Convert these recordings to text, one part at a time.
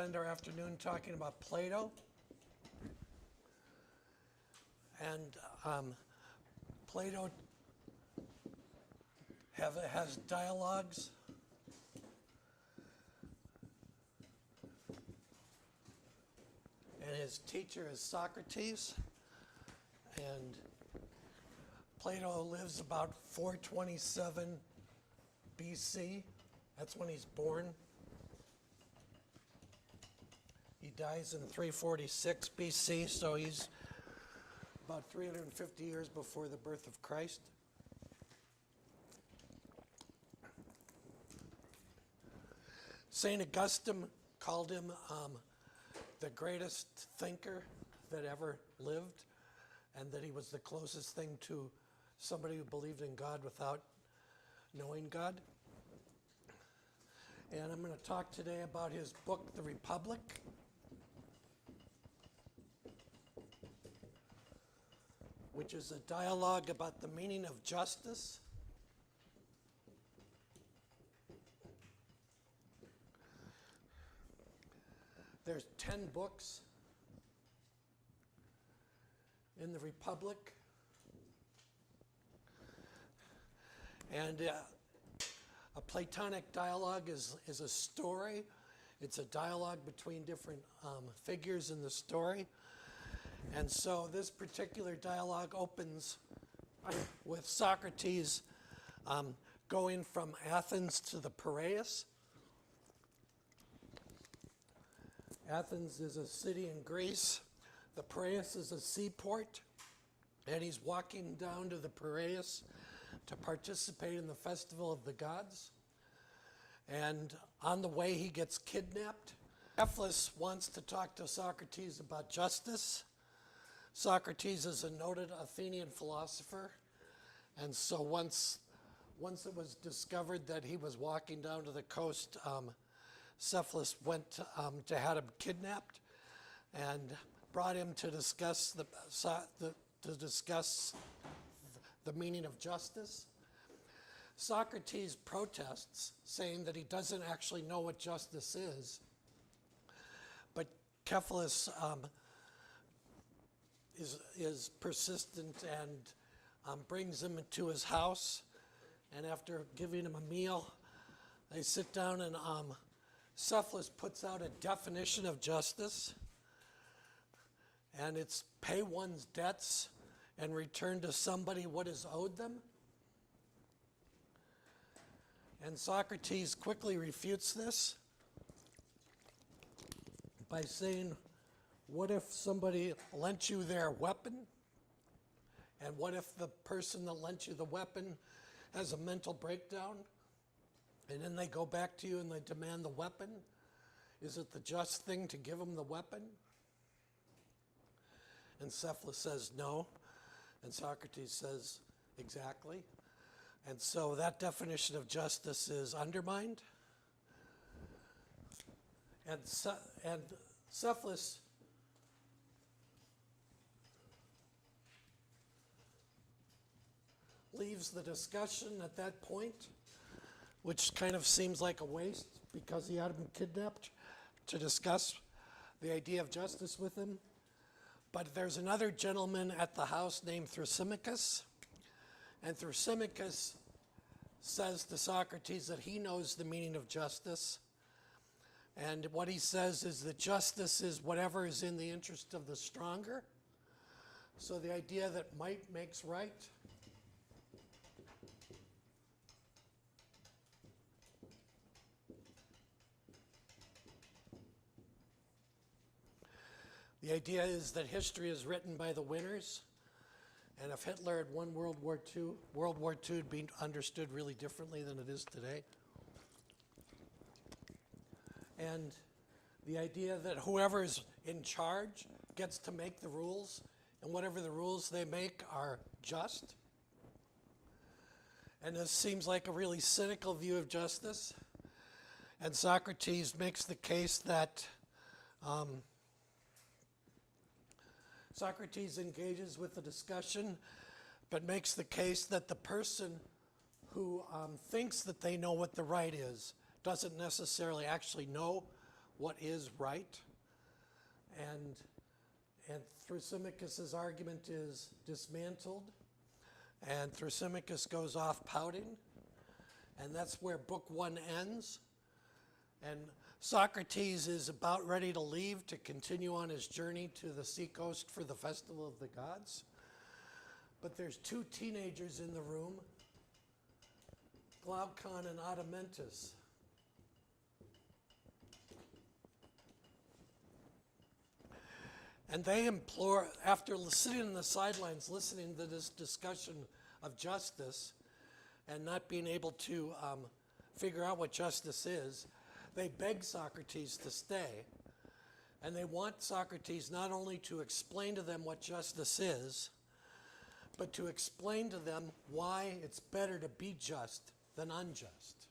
spend our afternoon talking about Plato. And Plato has dialogues. And his teacher is Socrates. And Plato lives about 427 BC. That's when he's born. He dies in 346 BC, so he's about 350 years before the birth of Christ. St. Augustine called him the greatest thinker that ever lived, and that he was the closest thing to somebody who believed in God without knowing God. And I'm going to talk today about his book, The Republic. Which is a dialogue about the meaning of justice. There's 10 books in the Republic. And a Platonic dialogue is a story. It's a dialogue between different figures in the story. And so this particular dialogue opens with Socrates going from Athens to the Piraeus. Athens is a city in Greece. The Piraeus is a seaport. And he's walking down to the Piraeus to participate in the festival of the gods. And on the way, he gets kidnapped. Cephalus wants to talk to Socrates about justice. Socrates is a noted Athenian philosopher, and so once it was discovered that he was walking down to the coast, Cephalus went to have him kidnapped and brought him to discuss the meaning of justice. Socrates protests, saying that he doesn't actually know what justice is, but Cephalus is persistent and brings him to his house, and after giving him a meal, they sit down, and Cephalus puts out a definition of justice, and it's pay one's debts and return to somebody what is owed them. And Socrates quickly refutes this by saying, what if somebody lent you their weapon? And what if the person that lent you the weapon has a mental breakdown? And then they go back to you and they demand the weapon? Is it the just thing to give them the weapon? And Cephalus says no. And Socrates says exactly. And so that definition of justice is undermined. And Cephalus leaves the discussion at that point, which kind of seems like a waste because he had been kidnapped to discuss the idea of justice with him. But there's another gentleman at the house named Thrasymachus, and Thrasymachus says to Socrates that he knows the meaning of justice. And what he says is that justice is whatever is in the interest of the stronger. So the idea that might makes right. The idea is that history is written by the winners, and if Hitler had won World War II would be understood really differently than it is today. And the idea that whoever is in charge gets to make the rules, and whatever the rules they make are just. And this seems like a really cynical view of justice. And Socrates makes the case that Socrates engages with the discussion, but makes the case that the person who thinks that they know what the right is doesn't necessarily actually know what is right. And Thrasymachus' argument is dismantled, and Thrasymachus goes off pouting, and that's where book 1 ends. And Socrates is about ready to leave to continue on his journey to the seacoast for the festival of the gods. But there's 2 teenagers in the room, Glaucon and Adeimantus. And they implore, after sitting on the sidelines listening to this discussion of justice and not being able to figure out what justice is, they beg Socrates to stay. And they want Socrates not only to explain to them what justice is, but to explain to them why it's better to be just than unjust.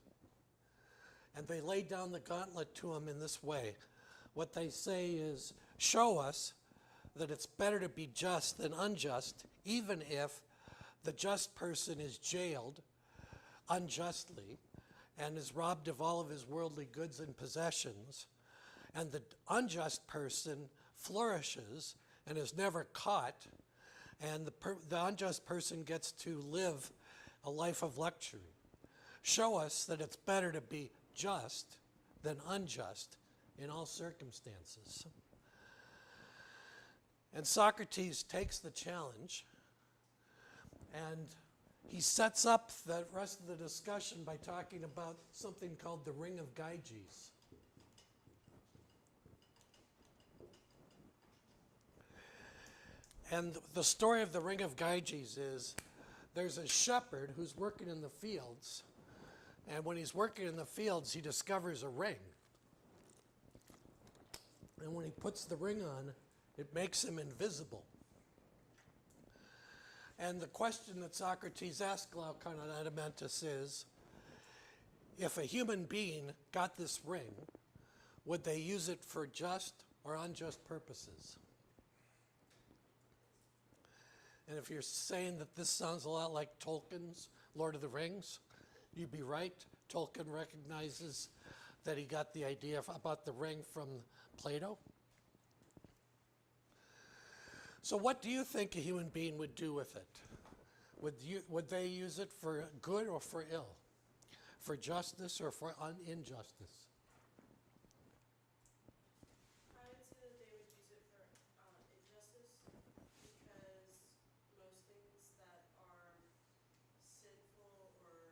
And they lay down the gauntlet to him in this way. What they say is, show us that it's better to be just than unjust, even if the just person is jailed unjustly and is robbed of all of his worldly goods and possessions, and the unjust person flourishes and is never caught, and the unjust person gets to live a life of luxury. Show us that it's better to be just than unjust in all circumstances. And Socrates takes the challenge, and he sets up the rest of the discussion by talking about something called the Ring of Gyges. And the story of the Ring of Gyges is there's a shepherd who's working in the fields, and when he's working in the fields, he discovers a ring. And when he puts the ring on, it makes him invisible. And the question that Socrates asked Glaucon and Adeimantus is, if a human being got this ring, would they use it for just or unjust purposes? And if you're saying that this sounds a lot like Tolkien's Lord of the Rings, you'd be right. Tolkien recognizes that he got the idea about the ring from Plato. So what do you think a human being would do with it? Would they use it for good or for ill? For justice or for injustice? I would say that they would use it for injustice, because most things that are sinful or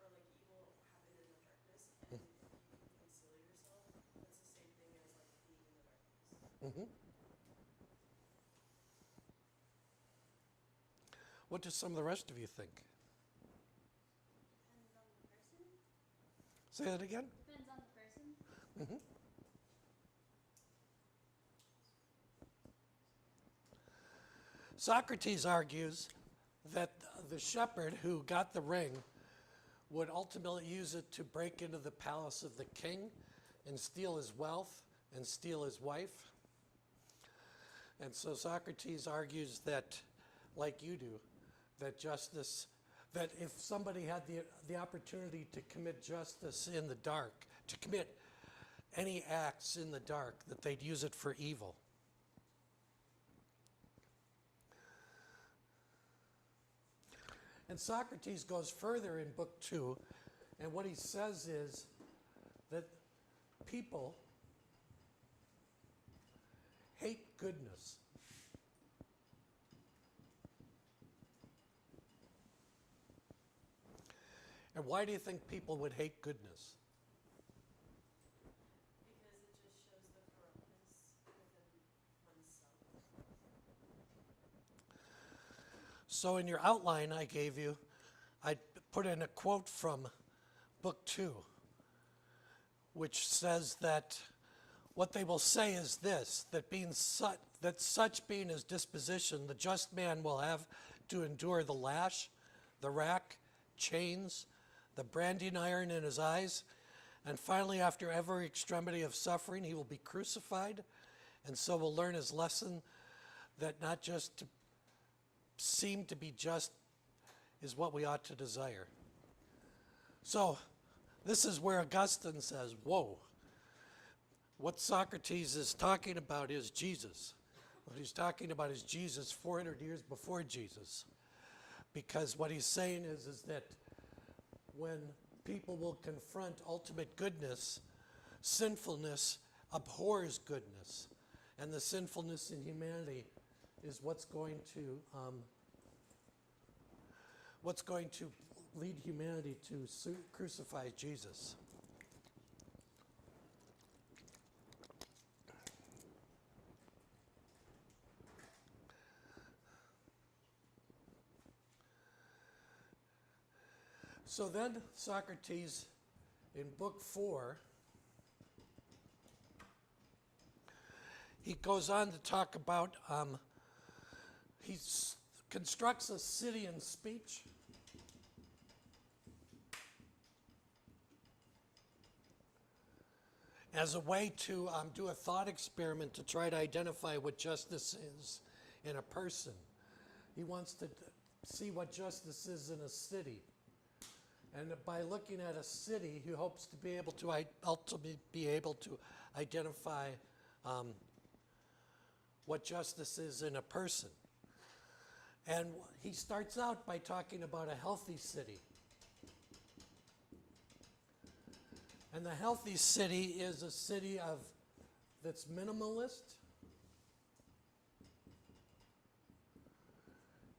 like evil happen in the darkness, and if you can conceal yourself, that's the same thing as like being in the darkness. Mm-hmm. What do some of the rest of you think? Depends on the person. Say that again? Depends on the person. Mm-hmm. Socrates argues that the shepherd who got the ring would ultimately use it to break into the palace of the king and steal his wealth and steal his wife. And so Socrates argues that, like you do, that justice, that if somebody had the opportunity to commit justice in the dark, to commit any acts in the dark, that they'd use it for evil. And Socrates goes further in book 2, and what he says is that people hate goodness. And why do you think people would hate goodness? Because it just shows the corruptness within oneself. So in your outline I gave you, I put in a quote from book 2, which says that what they will say is this, that such being his disposition, the just man will have to endure the lash, the rack, chains, the branding iron in his eyes, and finally, after every extremity of suffering, he will be crucified, and so will learn his lesson that not just to seem to be just is what we ought to desire. So, this is where Augustine says, whoa, What Socrates is talking about is Jesus. What he's talking about is Jesus 400 years before Jesus. Because what he's saying is that when people will confront ultimate goodness, sinfulness abhors goodness. And the sinfulness in humanity is what's going to lead humanity to crucify Jesus. So then Socrates, in book 4, he goes on to talk about, he constructs a city in speech. As a way to do a thought experiment to try to identify what justice is in a person. He wants to see what justice is in a city. And by looking at a city, he hopes to be able to ultimately be able to identify what justice is in a person. And he starts out by talking about a healthy city. And the healthy city is a city that's minimalist.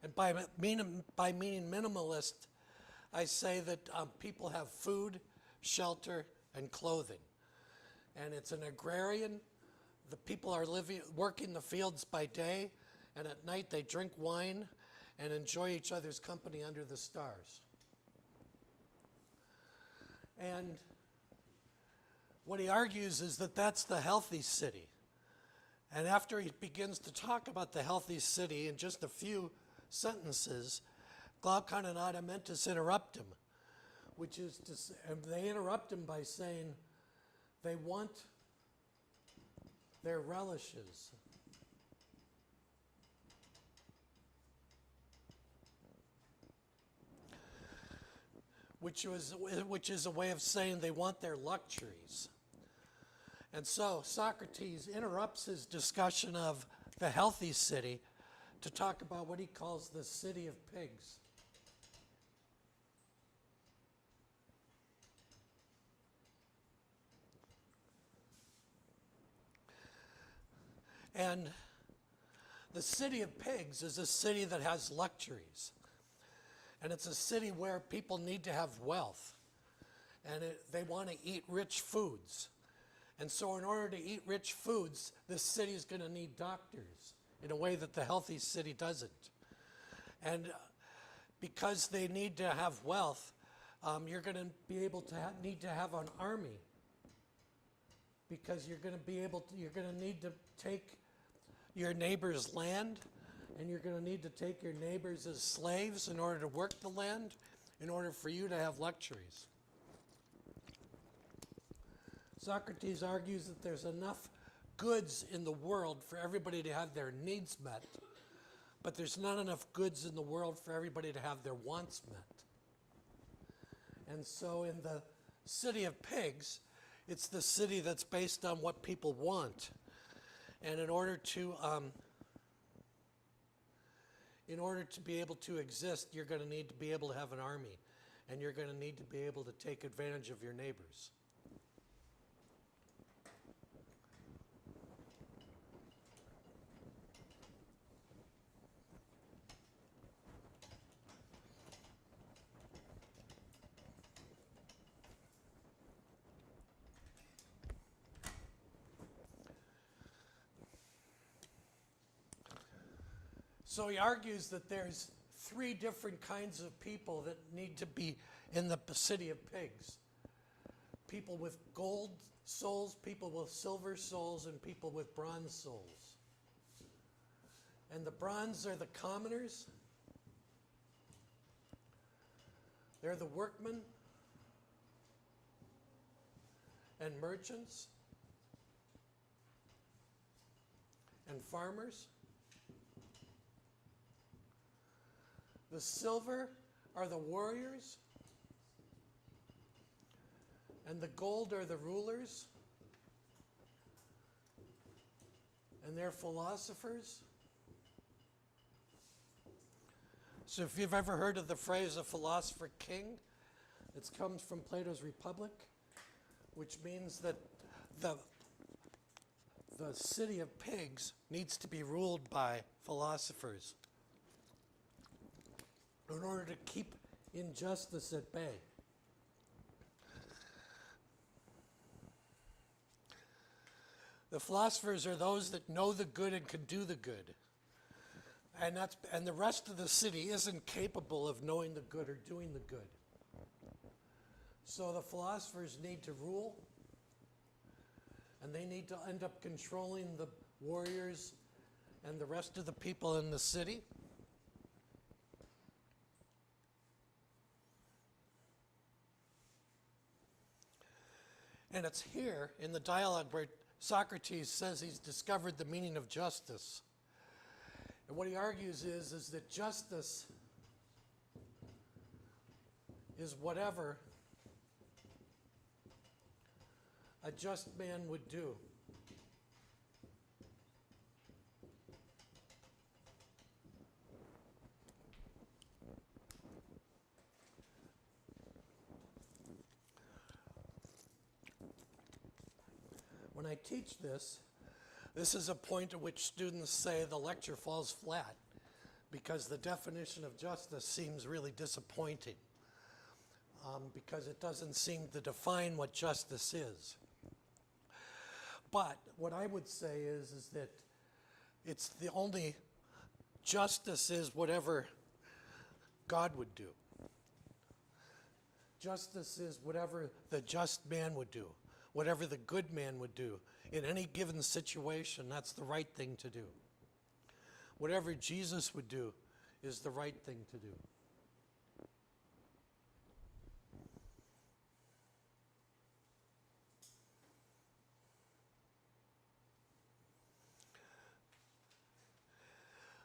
And by meaning minimalist, I say that people have food, shelter, and clothing. And it's an agrarian. The people are working the fields by day, and at night they drink wine and enjoy each other's company under the stars. And what he argues is that that's the healthy city. And after he begins to talk about the healthy city in just a few sentences, Glaucon and Adeimantus interrupt him, and they interrupt him by saying they want their relishes. Which is a way of saying they want their luxuries. And so Socrates interrupts his discussion of the healthy city to talk about what he calls the city of pigs. And the city of pigs is a city that has luxuries. And it's a city where people need to have wealth. And they want to eat rich foods. And so in order to eat rich foods, this city is going to need doctors in a way that the healthy city doesn't. And because they need to have wealth, you're going to be able to need to have an army. Because you're going to need to take your neighbor's land, and you're going to need to take your neighbors as slaves in order to work the land, in order for you to have luxuries. Socrates argues that there's enough goods in the world for everybody to have their needs met, but there's not enough goods in the world for everybody to have their wants met. And so in the city of pigs, it's the city that's based on what people want. And in order to be able to exist, you're going to need to be able to have an army. And you're going to need to be able to take advantage of your neighbors. So he argues that there's 3 different kinds of people that need to be in the city of pigs. People with gold souls, people with silver souls, and people with bronze souls. And the bronze are the commoners. They're the workmen and merchants and farmers. The silver are the warriors, and the gold are the rulers, and they're philosophers. So if you've ever heard of the phrase a philosopher king, it comes from Plato's Republic, which means that the city of pigs needs to be ruled by philosophers in order to keep injustice at bay. The philosophers are those that know the good and can do the good. And the rest of the city isn't capable of knowing the good or doing the good. So the philosophers need to rule, and they need to end up controlling the warriors and the rest of the people in the city. And it's here in the dialogue where Socrates says he's discovered the meaning of justice. And what he argues is that justice is whatever a just man would do. When I teach this, this is a point at which students say the lecture falls flat because the definition of justice seems really disappointing because it doesn't seem to define what justice is. But what I would say is that it's the only justice is whatever God would do. Justice is whatever the just man would do, whatever the good man would do. In any given situation, that's the right thing to do. Whatever Jesus would do is the right thing to do.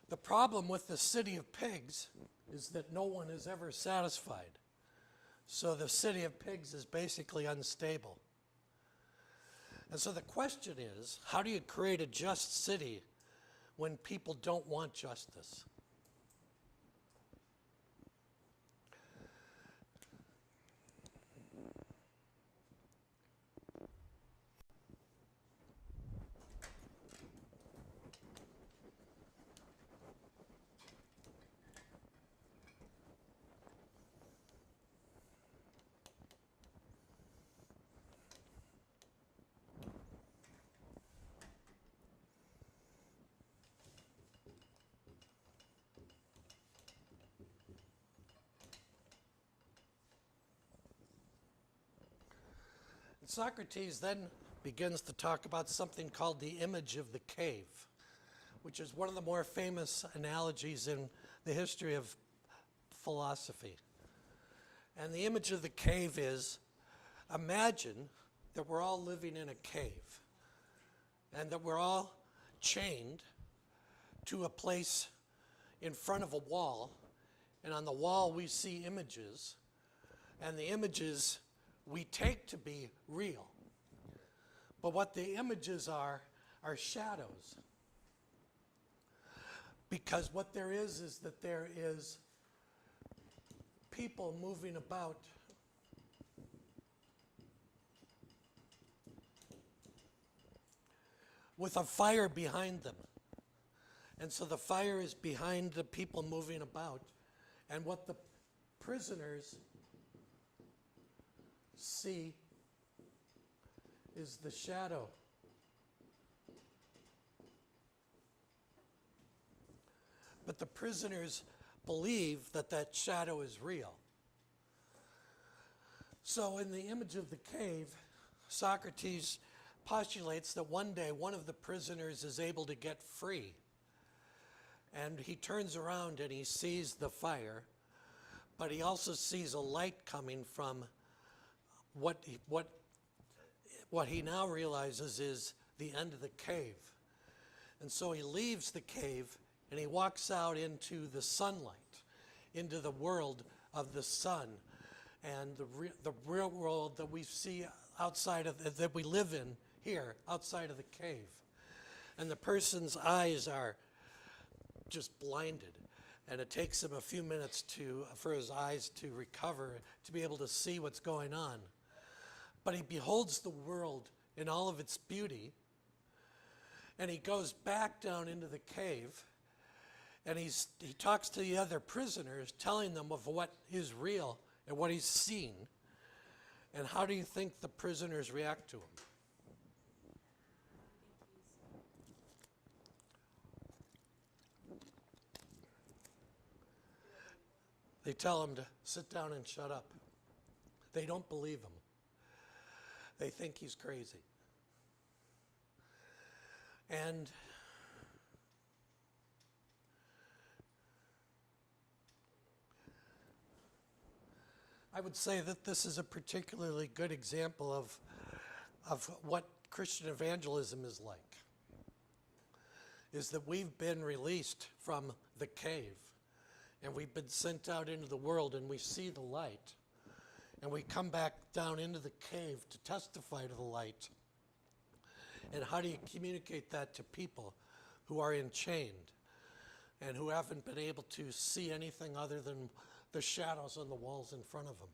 The problem with the city of pigs is that no one is ever satisfied. So the city of pigs is basically unstable. And so the question is, how do you create a just city when people don't want justice? Socrates then begins to talk about something called the image of the cave, which is one of the more famous analogies in the history of philosophy. And the image of the cave is, imagine that we're all living in a cave and that we're all chained to a place in front of a wall, and on the wall we see images, and the images we take to be real. But what the images are shadows. Because what there is that there is people moving about with a fire behind them. And so the fire is behind the people moving about. And what the prisoners see is the shadow. But the prisoners believe that that shadow is real. So in the image of the cave, Socrates postulates that one day one of the prisoners is able to get free. And he turns around and he sees the fire, but he also sees a light coming from what he now realizes is the end of the cave. And so he leaves the cave and he walks out into the sunlight, into the world of the sun and the real world that we see outside of, that we live in here, outside of the cave. and the person's eyes are just blinded. And it takes him a few minutes for his eyes to recover, to be able to see what's going on. But he beholds the world in all of its beauty, and he goes back down into the cave, and he talks to the other prisoners, telling them of what is real and what he's seen. And how do you think the prisoners react to him? They tell him to sit down and shut up. They don't believe him. They think he's crazy. And I would say that this is a particularly good example of what Christian evangelism is like. Is that we've been released from the cave, and we've been sent out into the world, and we see the light, and we come back down into the cave to testify to the light. And how do you communicate that to people who are enchained and who haven't been able to see anything other than the shadows on the walls in front of them?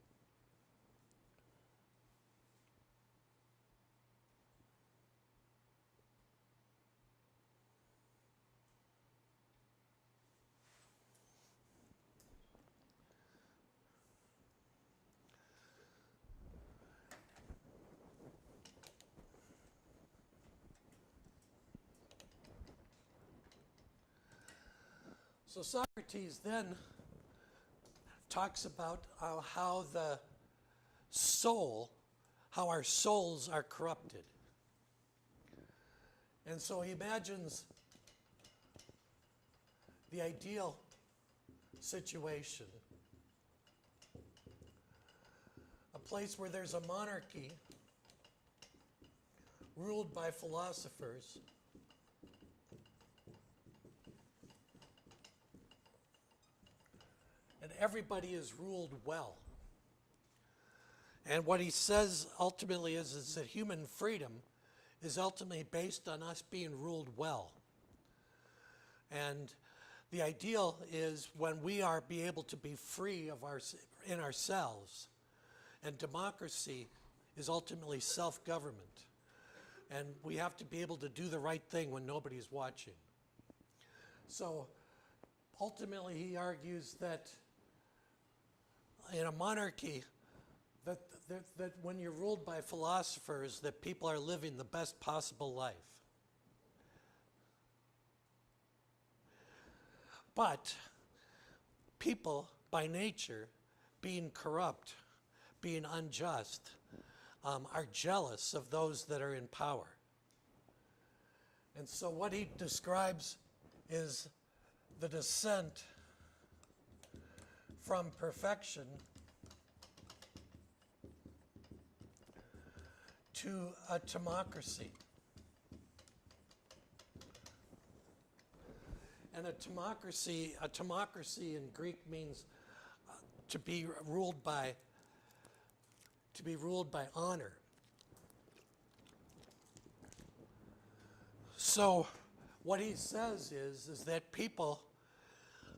So Socrates then talks about how the soul, how our souls are corrupted. And so he imagines the ideal situation, a place where there's a monarchy ruled by philosophers, and everybody is ruled well. And what he says ultimately is that human freedom is ultimately based on us being ruled well. And the ideal is when we are be able to be free in ourselves. And democracy is ultimately self-government. And we have to be able to do the right thing when nobody's watching. So ultimately he argues that in a monarchy, that when you're ruled by philosophers, that people are living the best possible life. But people, by nature, being corrupt, being unjust, are jealous of those that are in power. And so what he describes is the descent from perfection to a democracy. And a democracy in Greek means to be ruled by honor. So what he says is that people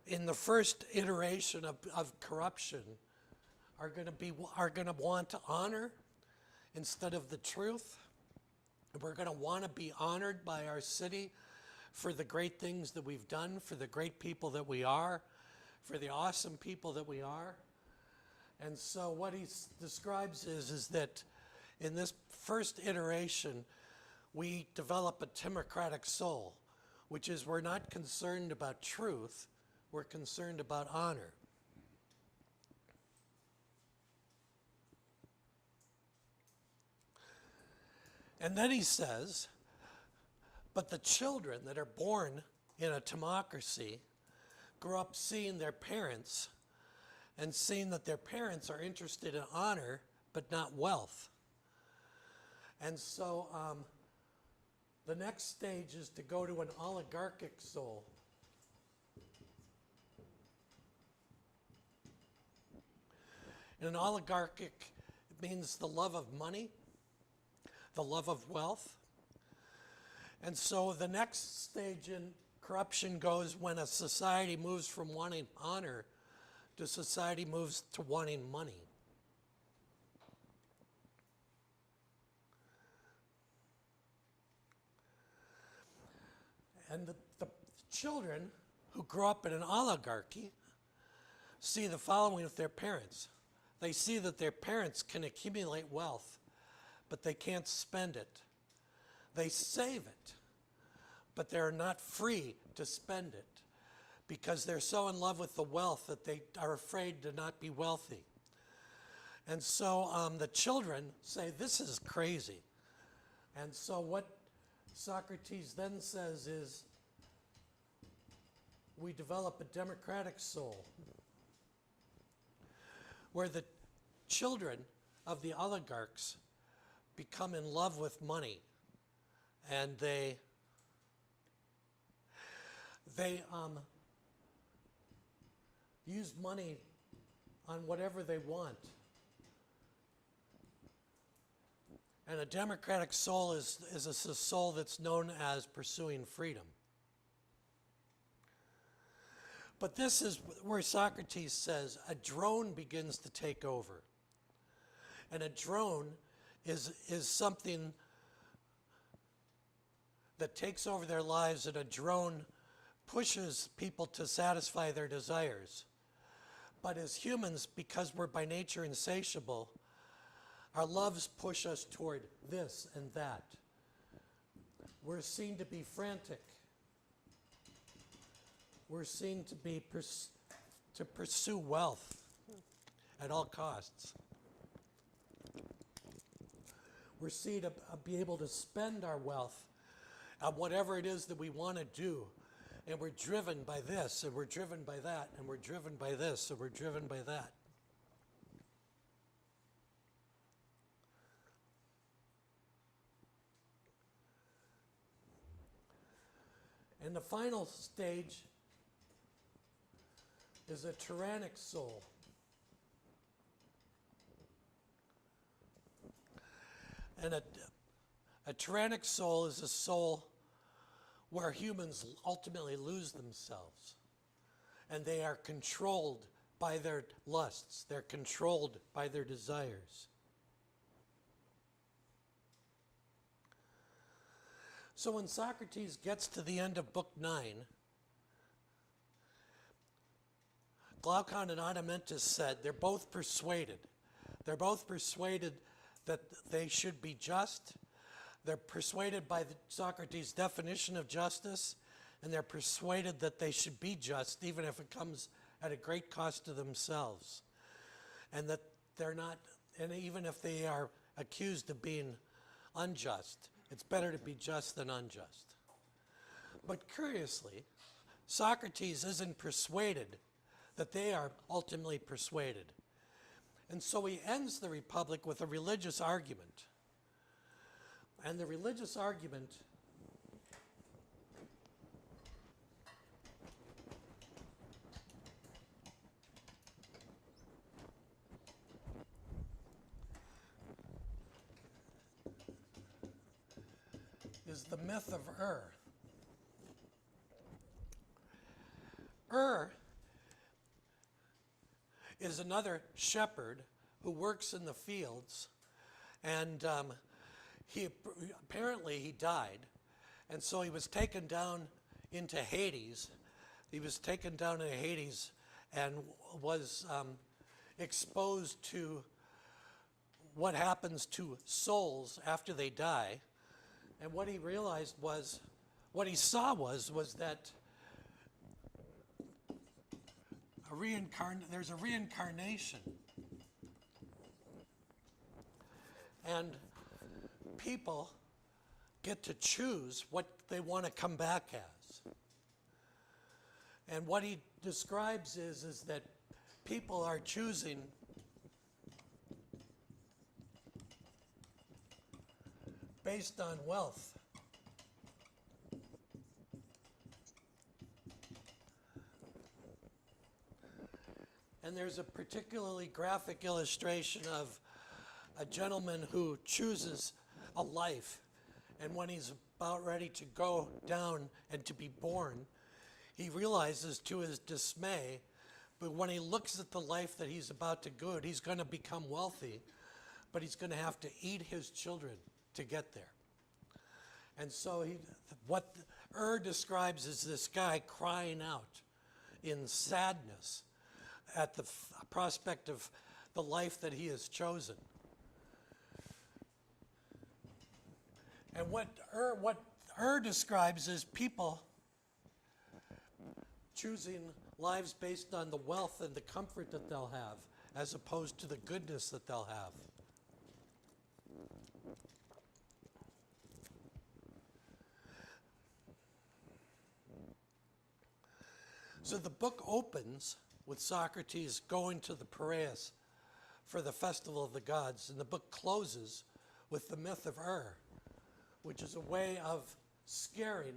in the first iteration of corruption are going to want to honor instead of the truth. We're going to want to be honored by our city for the great things that we've done, for the great people that we are, for the awesome people that we are. And so what he describes is that in this first iteration, we develop a democratic soul, which is we're not concerned about truth, we're concerned about honor. And then he says, but the children that are born in a democracy grow up seeing their parents and seeing that their parents are interested in honor but not wealth. And so the next stage is to go to an oligarchic soul. And an oligarchic means the love of money, the love of wealth. And so the next stage in corruption goes when a society moves from wanting honor to society moves to wanting money. And the children who grow up in an oligarchy see the following with their parents. They see that their parents can accumulate wealth, but they can't spend it. They save it, but they're not free to spend it because they're so in love with the wealth that they are afraid to not be wealthy. And so the children say, this is crazy. And so what Socrates then says is, we develop a democratic soul where the children of the oligarchs become in love with money, and they use money on whatever they want. And a democratic soul is a soul that's known as pursuing freedom. But this is where Socrates says a drone begins to take over. And a drone is something that takes over their lives, and a drone pushes people to satisfy their desires. But as humans, because we're by nature insatiable, our loves push us toward this and that. We're seen to be frantic. We're seen to be to pursue wealth at all costs. We're seen to be able to spend our wealth on whatever it is that we want to do. And we're driven by this, and we're driven by that, and we're driven by this, and we're driven by that. And the final stage is a tyrannic soul. And a tyrannic soul is a soul where humans ultimately lose themselves. And they are controlled by their lusts. They're controlled by their desires. So when Socrates gets to the end of Book 9, Glaucon and Adeimantus said they're both persuaded. They're both persuaded that they should be just. They're persuaded by Socrates' definition of justice, and they're persuaded that they should be just, even if it comes at a great cost to themselves. And that they're not, and even if they are accused of being unjust, it's better to be just than unjust. But curiously, Socrates isn't persuaded that they are ultimately persuaded. And so he ends the Republic with a religious argument. And the religious argument is the myth of Ur. Ur is another shepherd who works in the fields, and apparently he died, and so he was taken down into Hades. He was taken down into Hades and was exposed to what happens to souls after they die. And what he realized was, what he saw was that there's a reincarnation. And people get to choose what they want to come back as. And what he describes is that people are choosing based on wealth. And there's a particularly graphic illustration of a gentleman who chooses a life. And when he's about ready to go down and to be born, he realizes to his dismay, but when he looks at the life that he's about to go, he's going to become wealthy, but he's going to have to eat his children to get there. And so what describes is this guy crying out in sadness at the prospect of the life that he has chosen. And what describes is people choosing lives based on the wealth and the comfort that they'll have, as opposed to the goodness that they'll have. So the book opens with Socrates going to the Piraeus for the festival of the gods, and the book closes with the myth of which is a way of scaring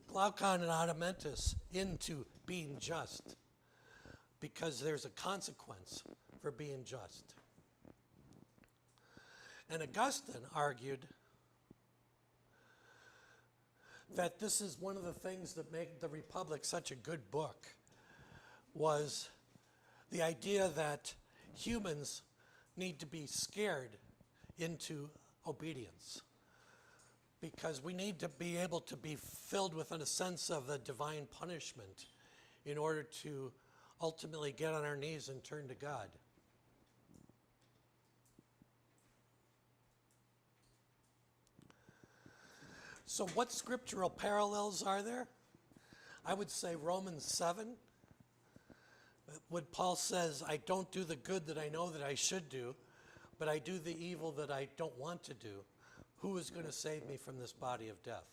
Glaucon and Adeimantus into being just, because there's a consequence for being just. And Augustine argued that this is one of the things that make the Republic such a good book, was the idea that humans need to be scared into obedience, because we need to be able to be filled with a sense of the divine punishment in order to ultimately get on our knees and turn to God. So what scriptural parallels are there? I would say Romans 7, when Paul says, I don't do the good that I know that I should do, but I do the evil that I don't want to do. Who is going to save me from this body of death?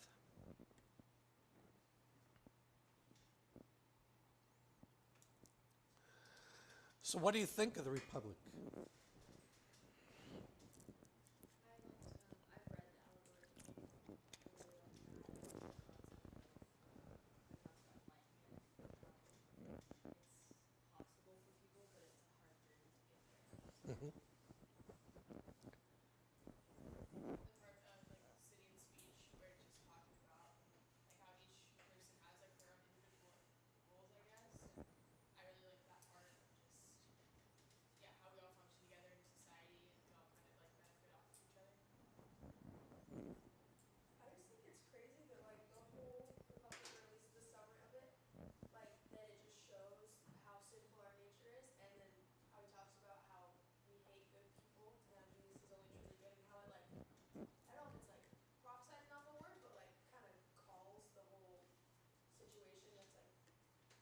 So what do you think of the Republic? Mm-hmm. The part of like sitting speech where it just talked about like how each person has like their own individual roles, I guess. And I really like that part of just how we all function together in society and we all kind of like benefit off of each other. I just think it's crazy that like the whole Republic, or at least the summary of it, like that it just shows how sinful our nature is, and then how he talks about how we hate good people and how Jesus is only truly good, and how it like, I don't know if it's like prophesied is not the word, but like kind of calls the whole situation that's like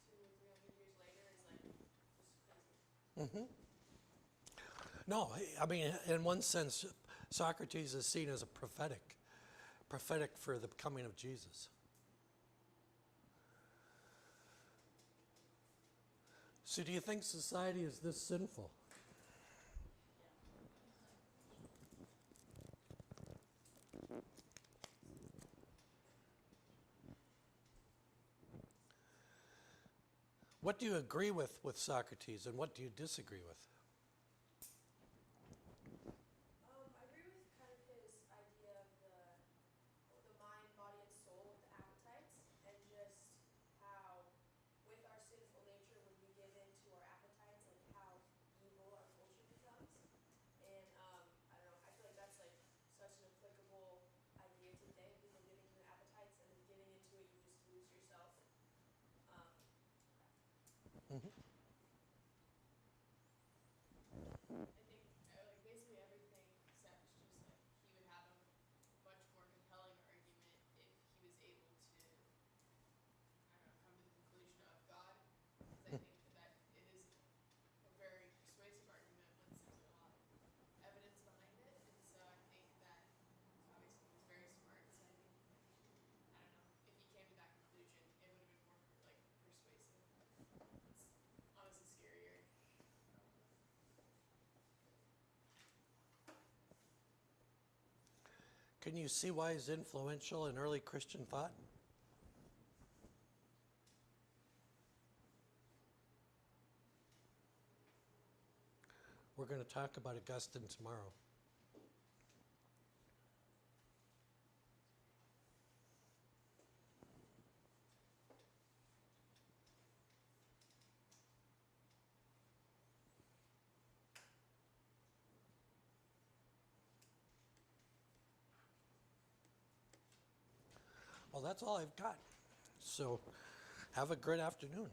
200 or 300 years later is like just crazy. Mm-hmm. No, I mean, in one sense, Socrates is seen as a prophetic for the coming of Jesus. So do you think society is this sinful? What do you agree with Socrates, and what do you disagree with? I agree with kind of his idea of the mind, body, and soul, with the appetites, and just how with our sinful nature, when we give in to our appetites, like how evil our culture becomes. And I don't know, I feel like that's like such an applicable idea today, people giving to their appetites, and then giving into it, you just lose yourself. Mm-hmm. I think like basically everything except just like he would have a much more compelling argument if he was able to, I don't know, come to the conclusion of God, because I think that it is a very persuasive argument when there's a lot of evidence behind it, and so I think that obviously he's very smart, so I think like, I don't know, if he came to that conclusion, it would have been more like persuasive. It's honestly scarier. Can you see why he's influential in early Christian thought? We're going to talk about Augustine tomorrow. Well, that's all I've got. So have a great afternoon.